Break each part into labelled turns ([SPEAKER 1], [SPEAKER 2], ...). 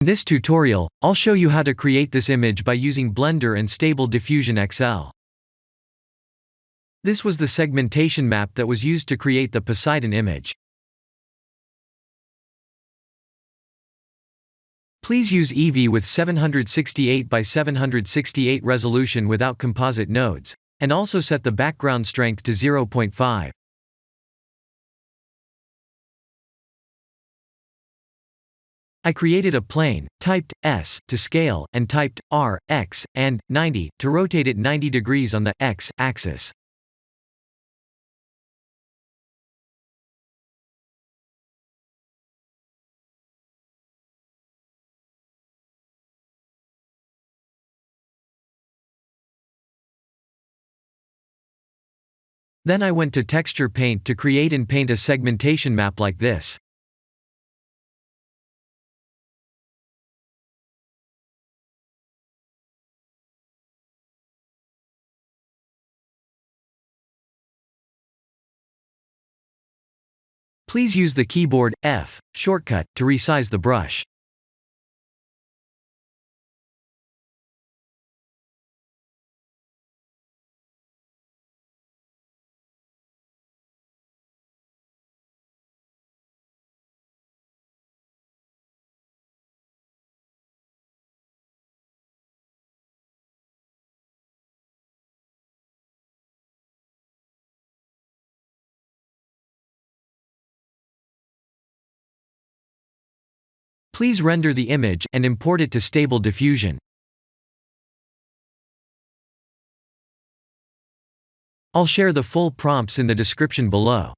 [SPEAKER 1] In this tutorial, I'll show you how to create this image by using Blender and Stable Diffusion XL. This was the segmentation map that was used to create the Poseidon image. Please use Eevee with 768 by 768 resolution without composite nodes, and also set the background strength to 0.5. I created a plane, typed S to scale, and typed R, X, and 90 to rotate it 90 degrees on the X axis. Then I went to Texture Paint to create and paint a segmentation map like this. Please use the keyboard F shortcut to resize the brush. Please render the image and import it to Stable Diffusion. I'll share the full prompts in the description below.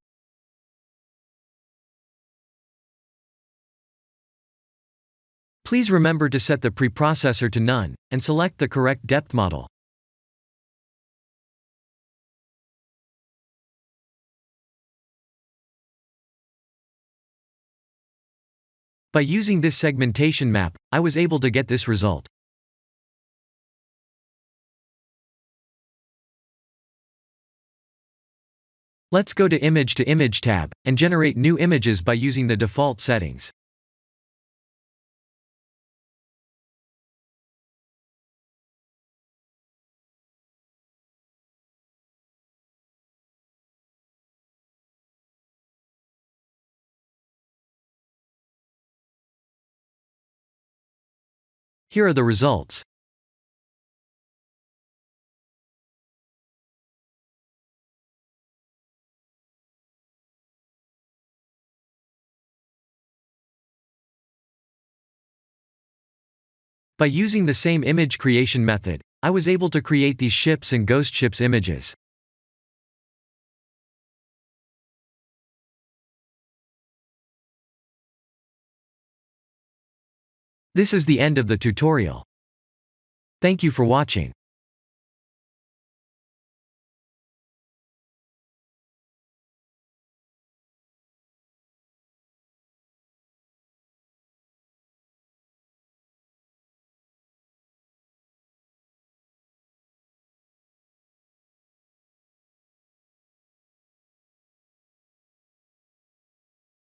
[SPEAKER 1] Please remember to set the preprocessor to none, and select the correct depth model. By using this segmentation map, I was able to get this result. Let's go to img2img tab, and generate new images by using the default settings. Here are the results. By using the same image creation method, I was able to create these ships and ghost ships images. This is the end of the tutorial. Thank you for watching.